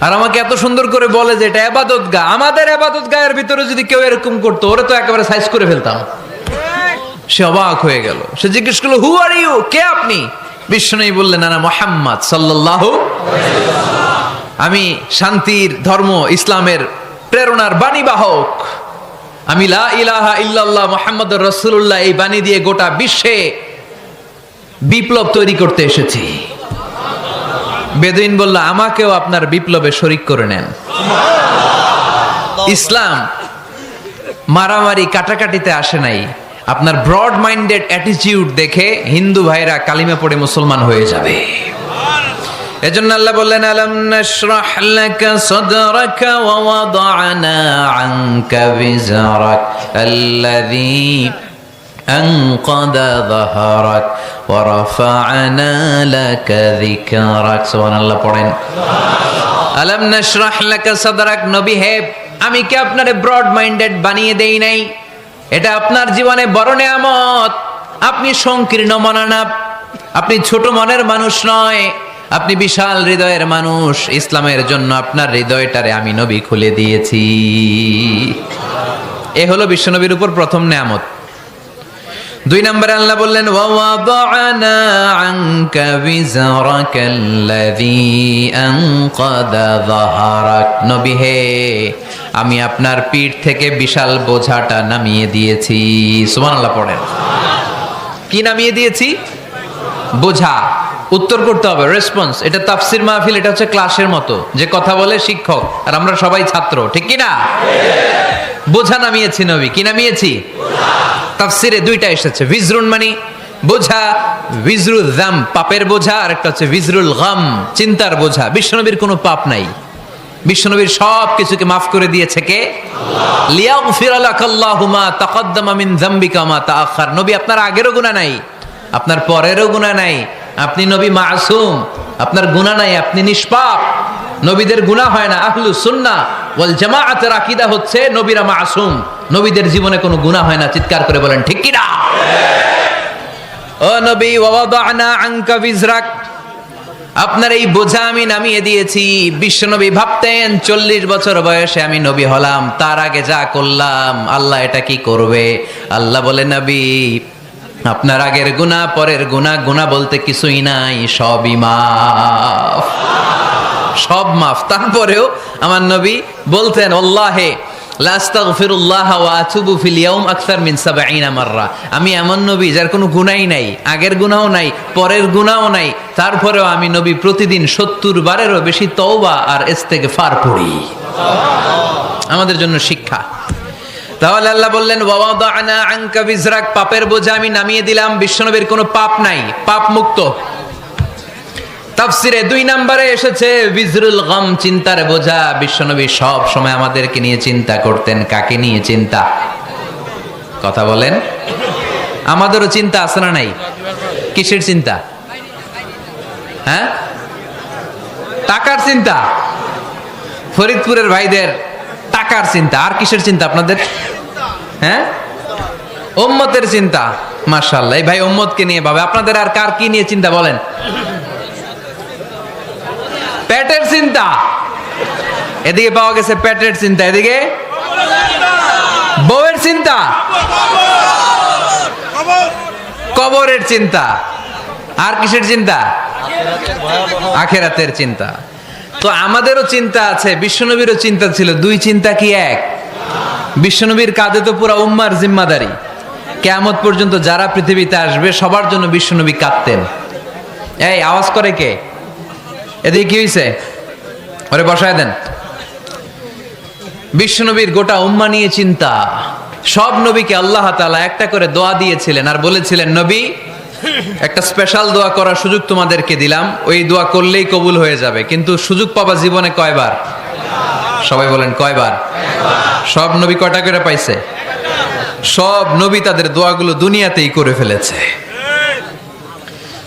A: আর আমাকে এত সুন্দর করে বলে যে এটা ইবাদতগাহ। আমাদের ইবাদতগাহের ভিতরে যদি কেউ এরকম করতো, ওরে তো একেবারে সাইজ করে ফেলতাম। সে অবাক হয়ে গেল, সে জিজ্ঞেস করলো হু আর ইউ, কে আপনি? বিষ্ণুনবী বললেন আনা মুহাম্মদ সাল্লাল্লাহু আলাইহি ওয়াসাল্লাম, আমি শান্তির ধর্ম ইসলামের প্রেরণার বাণীবাহক। আমি লা ইলাহা ইল্লাল্লাহ মুহাম্মাদুর রাসূলুল্লাহ এই বাণী দিয়ে গোটা বিশ্বে বিপ্লব তৈরি করতে এসেছি। বেদুইন বলল আমাকেও আপনার বিপ্লবে শরীক করে নেন। ইসলাম মারামারি কাটাকাটিতে আসে নাই। আপনার ব্রড মাইন্ডেড অ্যাটিটিউড দেখে হিন্দু ভাইরা কালিমা পড়ে মুসলমান হয়ে যাবে। এজন্য আল্লাহ বললেন আলাম নাশরাহ লাকা সাদরাকা ওয়া ওয়াদা'না আনকা বিজরাক আল্লাযী আনকাদা যাহরাক ওয়া রাফা'না লাকা যিকরাক। সুবহানাল্লাহ পড়েন। আলাম নাশরাহ লাকা সাদরাক, নবী হে আমি কি আপনারে ব্রড মাইন্ডেড বানিয়ে দেই নাই? এটা আপনার জীবনে বড় নেয়ামত। আপনি সংকীর্ণ মনা না, আপনি ছোট মনের মানুষ নয়, আপনি বিশাল হৃদয়ের মানুষ। ইসলামের জন্য আপনার হৃদয়টারে আমি নবী খুলে দিয়েছি। এ হলো বিশ্বনবীর উপর প্রথম নেয়ামত। 2 নম্বরে আল্লাহ বললেন ওয়া ওয়াদা'না আনকা বিজরাকাল্লাযী আনকাদা যাহরাক, নবী হে আমি আপনার পিঠ থেকে বিশাল বোঝাটা নামিয়ে দিয়েছি। সুবহানাল্লাহ পড়েন। কি নামিয়ে দিয়েছি? বোঝা। উত্তর করতে হবে, রেসপন্স। এটা তাফসির মাহফিল, এটা হচ্ছে ক্লাসের মতো, যে কথা বলে শিক্ষক আর আমরা সবাই ছাত্র, ঠিক কি না? বোঝা নামিয়েছি নবী, কি নামিয়েছি? তাফসিরে দুইটা এসেছে, ভিজরুন মানে বোঝা, ভিজরুল যাম পাপের বোঝা, আর একটা হচ্ছে ভিজরুল গাম চিন্তার বোঝা। বিশ্বনবীর কোনো পাপ নাই, বিশ্বনবীর সব কিছুকে মাফ করে দিয়েছে কে? লিয়াগফির লাকাল্লাহু মা তাকাদ্দামা মিন যামবিকা মা তাআখার। নবী আপনার আগেরও গুনাহ নাই, আপনার পরেরও গুনাহ নাই, আপনি নবী মাসুম, আপনার গুনাহ নাই, আপনি নিষ্পাপ। নবীদের গুনাহ হয় না। আহলুস সুন্নাহ ওয়াল জামাআতের আকীদা হচ্ছে নবীরা মাসুম, নবীদের জীবনে কোনো গুনাহ হয় না। চিৎকার করে বলেন ঠিক কি না? ও নবী, ওয়াদানা আনকা বিজরাক, আপনার এই বোঝা আমি নামিয়ে দিয়েছি। বিশ্বনবী ভাবতেন 40 বছর বয়সে আমি নবী হলাম, তার আগে যা করলাম আল্লাহ এটা কি করবে? আল্লাহ বলে, নবী আপনার আগের গুনাহ, পরের গুনাহ, গুনাহ বলতে কিছুই নাই, সবই মাফ, সব মাফ। তারপরেও আমার নবী বলতেন, আল্লাহে লা আস্তাগফিরুল্লাহ ওয়া আতুবু ফিল ইয়াউম আকসার মিন 70 মাররা। আমি এমন নবী যার কোনো গুনাহই নাই, আগের গুনাহও নাই, পরের গুনাহও নাই, তারপরেও আমি নবী প্রতিদিন 70 বারেরও বেশি তওবা আর ইস্তেগফার পড়ি। আমাদের জন্য শিক্ষা। তাহলে আল্লাহ বললেন, ওয়াদানা আনকা বিজরাক, পাপের বোঝা আমি নামিয়ে দিলাম। বিশ্বনবীর কোনো পাপ নাই, পাপ মুক্ত। তাফসিরে 2 নম্বরে এসেছে বিজরুল গাম, চিন্তার বোঝা। বিশ্বনবী সব সময় আমাদেরকে নিয়ে চিন্তা করতেন। কাকে নিয়ে চিন্তা? কথা বলেন। আমাদেরও চিন্তা আছে না নাই? কিসের চিন্তা? হ্যাঁ, টাকার চিন্তা। ফরিদপুরের ভাইদের টাকার চিন্তা। আর কিসের চিন্তা আপনাদের? হ্যাঁ, উম্মতের চিন্তা। মাশাআল্লাহ, এই ভাই উম্মতকে নিয়ে ভাবে। আপনাদের আর কার কি নিয়ে চিন্তা বলেন? পেটের চিন্তা। এদিকে পাওয়া গেছে পেটের চিন্তা, এদিকে বউয়ের চিন্তা, কবরের চিন্তা। আর কিসের চিন্তা? আখিরাতের চিন্তা। তো আমাদেরও চিন্তা আছে, বিশ্বনবীরও চিন্তা ছিল। 2 চিন্তা কি এক? বিশ্বনবীর কাঁধে তো পুরা উম্মার জিম্মাদারি। কিয়ামত পর্যন্ত যারা পৃথিবীতে আসবে সবার জন্য বিশ্বনবী কাঁদতেন। এই আওয়াজ করে কে? এদিকে কি হয়েছে? ওরে বসায় দেন। বিশ্বনবীর গোটা উম্মাহ নিয়ে চিন্তা। সব নবীকে আল্লাহ তাআলা একটা করে দোয়া দিয়েছিলেন আর বলেছিলেন, নবী একটা স্পেশাল দোয়া করার সুযোগ তোমাদেরকে দিলাম, ওই দোয়া করলেই কবুল হয়ে যাবে। কিন্তু সুযোগ পাবা জীবনে কয়বার? সবাই বলেন কয়বার? সব নবী কয়টা করে পাইছে? সব নবী তাদের দোয়াগুলো দুনিয়াতেই করে ফেলেছে।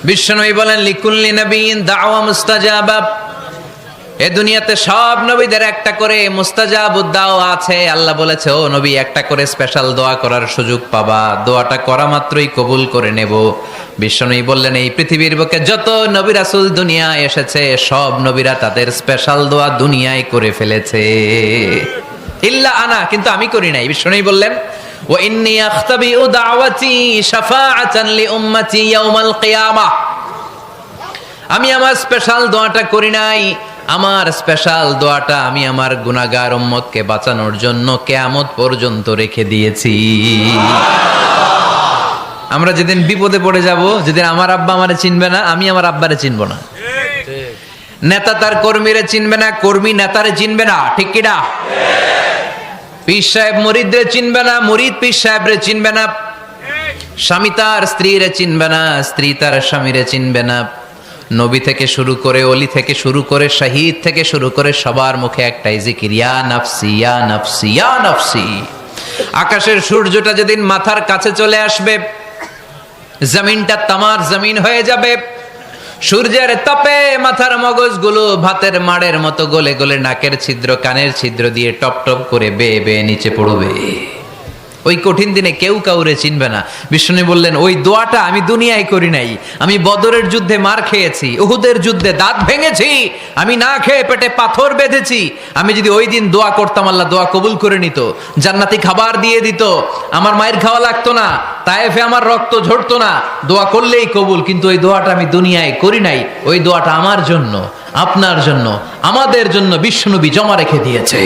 A: বিশ্বনবী বলেন, লিকুল্লি নবিয়্যিন দাওয়া মুস্তাজাবা। এই দুনিয়াতে সব নবীদের একটা করে মুস্তাজাবুদ দাওয়া আছে। আল্লাহ বলেছে, ও নবী একটা করে স্পেশাল দোয়া করার সুযোগ পাবা, দোয়াটা করা মাত্রই কবুল করে নেব। বিশ্বনবী বললেন, এই পৃথিবীর বুকে যত নবী রাসূল দুনিয়ায় এসেছে সব নবীরা তাদের স্পেশাল দোয়া দুনিয়ায় করে ফেলেছে, ইল্লা আনা, কিন্তু আমি করি নাই। বিশ্বনবী বললেন, ওয়া ইন্নী আখতাবিউ দাওয়াতি শাফাআতান লিউম্মতি ইয়াউমাল কিয়ামাহ। আমি আমার স্পেশাল দোয়াটা করি নাই। আমার স্পেশাল দোয়াটা আমি আমার গুনাহগার উম্মতকে বাঁচানোর জন্য কিয়ামত পর্যন্ত রেখে দিয়েছি। আমরা যেদিন বিপদে পড়ে যাব, যেদিন আমার আব্বা আমারে চিনবে না, আমি আমার আব্বারে চিনব না, নেতা তার কর্মীরে চিনবে না, কর্মী নেতারে চিনবে না, ঠিক কি না? পীর সাহেব মুরিদরে চিনবে না, মুরিদ পীর সাহেবরে চিনবে না, স্বামী তার স্ত্রীরে চিনবে না, স্ত্রী তার স্বামীরে চিনবে না। নবী থেকে শুরু করে, অলি থেকে শুরু করে, শহীদ থেকে শুরু করে সবার মুখে একটাই জিকির, ইয়া নাফসি ইয়া নাফসি ইয়া নাফসি। আকাশের সূর্যটা যেদিন মাথার কাছে চলে আসবে, জমিনটা তামার জমিন হয়ে যাবে। সূর্যের তাপে মাথার মগজগুলো ভাতের মাড়ের মতো গলে গলে নাকের ছিদ্র, কানের ছিদ্র দিয়ে টপ টপ করে বেয়ে বেয়ে নিচে পড়বে। ওই কঠিন দিনে কেউ কাউরে চিনবে না। বিষ্ণু বললেন, ওই দোয়াটা আমি দুনিয়ায় করি নাই। আমি বদরের যুদ্ধে মার খেয়েছি, উহুদের যুদ্ধে দাঁত ভেঙেছি, আমি না খেয়ে পেটে পাথর বেঁধেছি। আমি যদি ওই দিন দোয়া করতাম, আল্লাহ দোয়া কবুল করে নিত, জান্নাতি খাবার দিয়ে দিত, আমার মায়ের খাওয়া লাগতো না, তায়েফে আমার রক্ত ঝরতো না, দোয়া করলেই কবুল। কিন্তু ওই দোয়াটা আমি দুনিয়ায় করি নাই। ওই দোয়াটা আমার জন্য, আপনার জন্য, আমাদের জন্য বিশ্বনবী জমা রেখে দিয়েছে।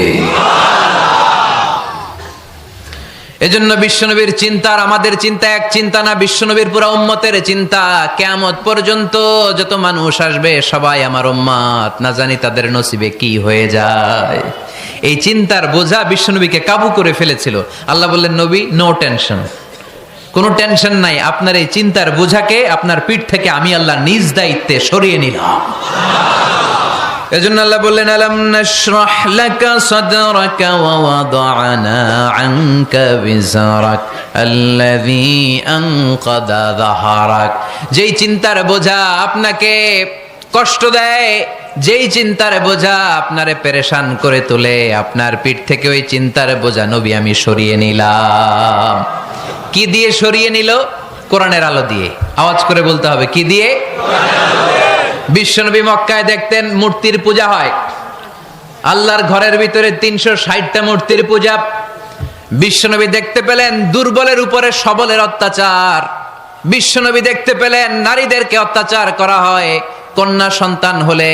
A: এজন্য বিশ্বনবীর চিন্তা আর আমাদের চিন্তা এক চিন্তা না, বিশ্বনবীর পুরা উম্মতের চিন্তা। কিয়ামত পর্যন্ত যত মানুষ আসবে সবাই আমার উম্মত, না জানি তাদের নসিবে কি হয়ে যায়। এই চিন্তার বোঝা বিশ্বনবীকে কাবু করে ফেলেছিল। আল্লাহ বললেন, নবী নো টেনশন, কোনো টেনশন নাই, আপনার এই চিন্তার বোঝাকে আপনার পিঠ থেকে আমি আল্লাহ নিজ দায়িত্বে সরিয়ে নিলাম। এজন্য আল্লাহ বললেন, আলাম নাশরাহ লাকা সাদরাকা ওয়া ওয়াদা'না আনকা বিজরাক আল্লাযী আনকাদা যাহরাক। যেই চিন্তার বোঝা আপনাকে কষ্ট দেয়, যেই চিন্তার বোঝা আপনারে পেরেশান করে তোলে, আপনার পিঠ থেকে ওই চিন্তার বোঝা নবী আমি সরিয়ে নিলাম। কি দিয়ে সরিয়ে নিল? কোরআনের আলো দিয়ে। আওয়াজ করে বলতে হবে, কি দিয়ে? বিশ্বনবী মক্কায় দেখতেন মূর্তির পূজা হয়, আল্লাহর ঘরের ভিতরে 360টা মূর্তির পূজা। বিশ্বনবী দেখতে পেলেন দুর্বলের উপরে সবলের অত্যাচার। বিশ্বনবী দেখতে পেলেন নারীদেরকে অত্যাচার করা হয়। কন্যা সন্তান হলে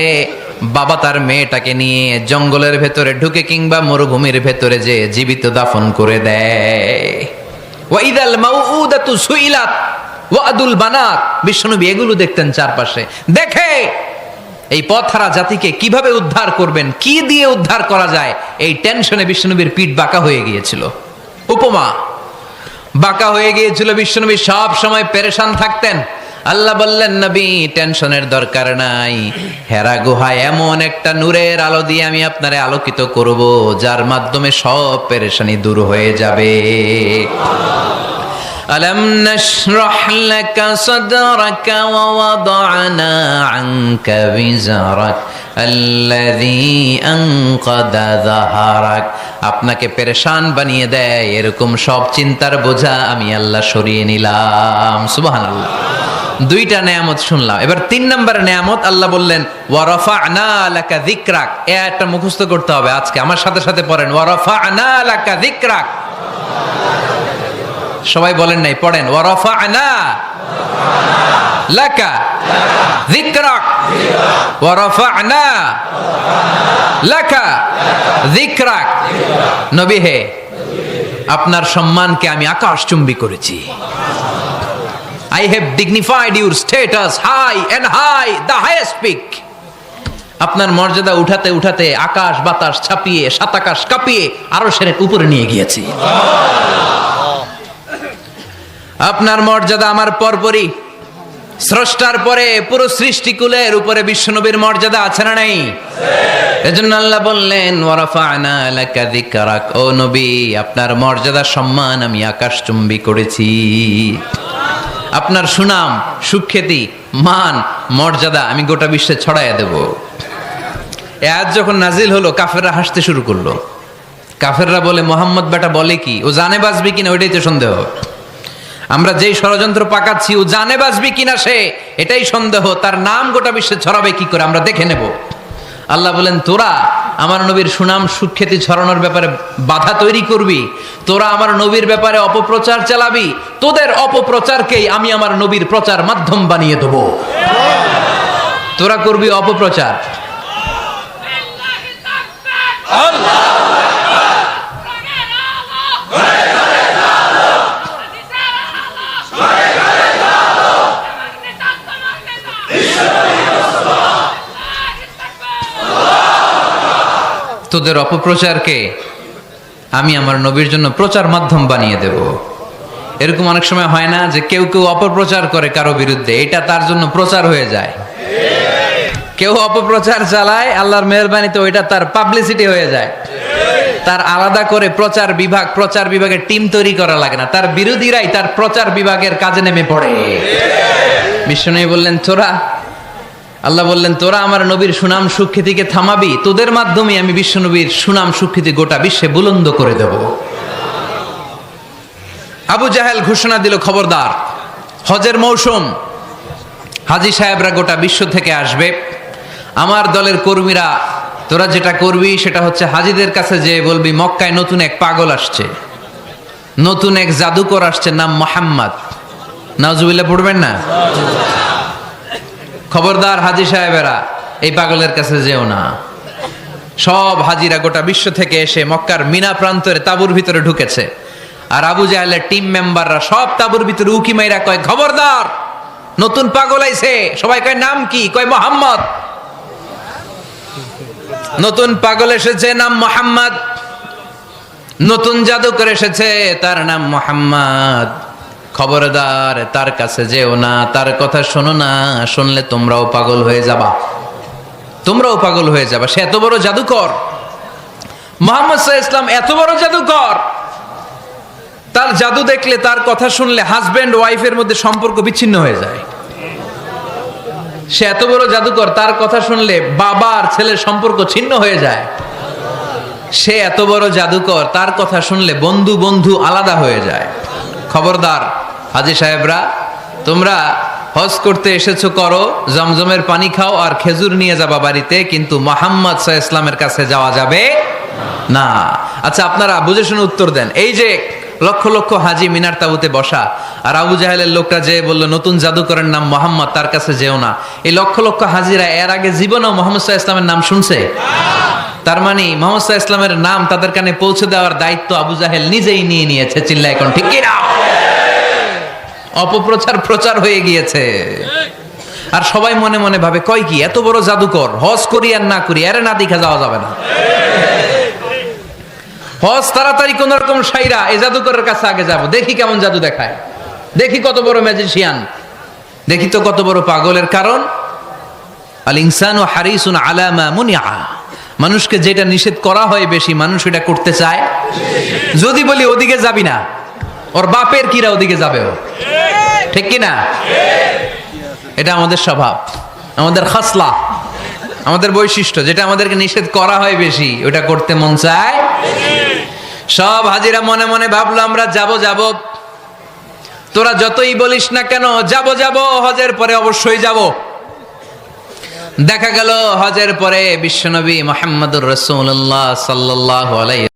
A: বাবা তার মেয়েটাকে নিয়ে জঙ্গলের ভেতরে ঢুকে কিংবা মরুভূমির ভেতরে যে জীবিত দাফন করে দেয়। ওয়াইদাল মাউউদাতু সুইলাত ওয়াদুল বানাত। বিশ্বনবী এগুলো দেখতেন চারপাশে। দেখে এই পথহারা জাতিকে কিভাবে উদ্ধার করবেন, কি দিয়ে উদ্ধার করা যায়, এই টেনশনে বিশ্বনবীর পিঠ বাঁকা হয়ে গিয়েছিল। উপমা, বাঁকা হয়ে গিয়েছিল। বিশ্বনবী সব সময় পেরেশান থাকতেন। আল্লাহ বললেন, নবী টেনশনের দরকার নাই, হেরা গুহায় এমন একটা নূরের আলো দিয়ে আমি আপনারে আলোকিত করব, যার মাধ্যমে সব পেরেশানি দূর হয়ে যাবে। আলাম নাশরাহ লাকা সাদরাকা ওয়া ওয়াদা'না আনকা বিজরাক আল্লাযী আনকাদা যাহরাক। আপনাকে পেরেশান বানিয়ে দেয় এরকম সব চিন্তার বোঝা আমি আল্লাহ সরিয়ে নিলাম। সুবহানাল্লাহ। দুইটা নেয়ামত শুনলাম, এবার 3 নম্বর নেয়ামত আল্লাহ বললেন, ওয়া রাফা'না লাকা যিকরাক। এটা মুখস্থ করতে হবে আজকে, আমার সাথে সাথে পড়েন, ওয়া রাফা'না লাকা যিকরাক। সবাই বলেন নাই, পড়েন, ওয়া রাফা'না লাকা যিকরাক ওয়া রাফা'না লাকা যিকরাক। নবী হে, আপনার সম্মানকে আমি আকাশচুম্বী করেছি। I have dignified your status high and high, the highest peak. আপনার মর্যাদা উঠাতে উঠাতে আকাশ বাতাস ছাপিয়ে সাতাকাশ কাঁপিয়ে আরশের উপরে নিয়ে গিয়েছি। আপনার মর্যাদা আমার পরপরই, স্রষ্টার পরে পুরো সৃষ্টিকুলের উপরে বিশ্বনবীর মর্যাদা আছে না নাই? এজন্য আল্লাহ বললেন, ওয়া রাফা'না লাকা যিকরাক। ও নবী, আপনার মর্যাদা সম্মান আমি আকাশচুম্বী করেছি। আপনার সুনাম, সুখ্যাতি, মান, মর্যাদা আমি গোটা বিশ্বে ছড়াইয়া দেব। এ আয়াত যখন নাজিল হলো, কাফেররা হাসতে শুরু করলো। কাফেররা বলে, মোহাম্মদ বেটা বলে কি, ও জানে বাঁচবি কিনা ওইটাই তো সন্দেহ। আমরা যেই ষড়যন্ত্র পাকাচ্ছি, ও জানে বাঁচবি কিনা সে এটাই সন্দেহ। তার নাম গোটা বিশ্বে ছড়াবে কি করে আমরা দেখে নেব। আল্লাহ বলেন, তোরা আমার নবীর সুনাম সুখ্যাতি ছড়ানোর ব্যাপারে বাধা তৈরি করবি, তোরা আমার নবীর ব্যাপারে অপপ্রচার চালাবি, তোদের অপপ্রচারকেই আমি আমার নবীর প্রচার মাধ্যম বানিয়ে দেব। তোরা করবি অপপ্রচার। তোদের অপপ্রচারকে আমি আমার নবীর জন্য প্রচার মাধ্যম বানিয়ে দেব। এরকম অনেক সময় হয় না যে কেউ কেউ অপপ্রচার করে কারো বিরুদ্ধে, এটা তার জন্য প্রচার হয়ে যায়। কেউ অপপ্রচার চালায়, আল্লাহর মেহেরবানিতে ওইটা তার পাবলিসিটি হয়ে যায়। তার আলাদা করে প্রচার বিভাগের টিম তৈরি করা লাগে না, তার বিরোধীরাই তার প্রচার বিভাগের কাজে নেমে পড়ে। বিশ্বনবী বললেন, আল্লাহ বললেন, তোরা আমার নবীর সুনাম সুখ্যাতিকে থামাবি, তোদের মাধ্যমে আমি বিশ্বনবীর সুনাম সুখ্যাতি গোটা বিশ্বে বুলন্দ করে দেব। আবু জাহেল ঘোষণা দিল, খবরদার, হজের মৌসুম, হাজী সাহেবরা গোটা বিশ্ব থেকে আসবে, আমার দলের কর্মীরা তোরা যেটা করবি সেটা হচ্ছে হাজীদের কাছে যে বলবি, মক্কায় নতুন এক পাগল আসছে, নতুন এক জাদুকর আসছে, নাম মুহাম্মদ। নাউজুবিল্লাহ পড়বেন না? খবরদার হাজী সাহেবেরা, এই পাগলের কাছে যেও না। সব হাজিরা গোটা বিশ্ব থেকে এসে মক্কার মিনা প্রান্তরে তাঁবুর ভিতরে ঢুকেছে। আর আবু জাহেলের টিম মেম্বাররা সব তাবুর ভিতরে উকি মাইরা কয়, খবরদার, নতুন পাগল আইছে। সবাই কয়, নাম কি? কয়, মোহাম্মদ। নতুন পাগল এসেছে, নাম মোহাম্মদ। নতুন জাদুকর এসেছে, তার নাম মোহাম্মদ। খবরদার, তার কাছে যেও না, তার কথা শোনো না, শুনলে তোমরাও পাগল হয়ে যাবা, তোমরাও পাগল হয়ে যাবা। সে এত বড় জাদুকর, মুহাম্মদ সাল্লাল্লাহু আলাইহি ওয়াসাল্লাম এত বড় জাদুকর। তার জাদু দেখলে, তার কথা শুনলে হাজবেন্ড ওয়াইফের মধ্যে সম্পর্ক বিচ্ছিন্ন হয়ে যায়। সে এত বড় জাদুকর, তার কথা শুনলে বাবা আর ছেলের সম্পর্ক ছিন্ন হয়ে যায়। সে এত বড় জাদুকর, তার কথা শুনলে বন্ধু বন্ধু আলাদা হয়ে যায়। খবরদার হাজী সাহেবরা, তোমরা হজ করতে এসেছো, করো, জমজমের পানি খাও আর খেজুর নিয়ে যাবা বাড়িতে, কিন্তু মুহাম্মদ সাল্লাল্লাহু আলাইহি ওয়াসাল্লামের কাছে যাওয়া যাবে না। আচ্ছা, আপনারা বুঝে শুনে উত্তর দেন। এই যে লক্ষ লক্ষ হাজি মিনার তাবুতে বসা, আর আবু জাহেলের লোকটা যে বলল নতুন জাদুকরের নাম মোহাম্মদ, তার কাছে যেও না, এই লক্ষ লক্ষ হাজিরা এর আগে জীবনেও মুহাম্মদ সাল্লাল্লাহু আলাইহি ওয়াসাল্লামের নাম শুনছে? তার মানে মুহাম্মদ সাল্লাল্লাহু আলাইহি ওয়াসাল্লামের নাম তাদের কানে পৌঁছে দেওয়ার দায়িত্ব আবু জাহেল নিজেই নিয়ে নিয়েছে। চিল্লায় এখন ঠিক কি না? অপপ্রচার প্রচার হয়ে গিয়েছে। আর সবাই মনে মনে ভাবে, কয় কি, এত বড় জাদুকর, হজ করি আর না করি, আরে না দেখা যাওয়া যাবে না। হজ তাড়াতাড়ি কোন রকম সাইরা এই জাদুকরের কাছে আগে যাব, দেখি কেমন জাদু দেখায়, দেখি কত বড় ম্যাজিশিয়ান, দেখি তো কত বড় পাগলের। কারণ আল ইনসানু হারিসুন আলা মা মুনিআ, মানুষকে যেটা নিষেধ করা হয় বেশি, মানুষ এটা করতে চায়। যদি বলি ওদিকে যাবি না, ওর বাপের কিরা ওদিকে যাবে, ও ঠিক কি না? এটা আমাদের স্বভাব, আমাদের খাসলা, আমাদের বৈশিষ্ট্য। যেটা আমাদেরকে নিষেধ করা হয় বেশি, ওটা করতে মন চায়। সব হাজিরা মনে মনে ভাবলো, আমরা যাব যাব, তোরা যতই বলিস না কেন যাব যাব, হজের পরে অবশ্যই যাব। দেখা গেল হজের পরে বিশ্বনবী মুহাম্মদুর রাসূলুল্লাহ সাল্লাল্লাহু আলাইহি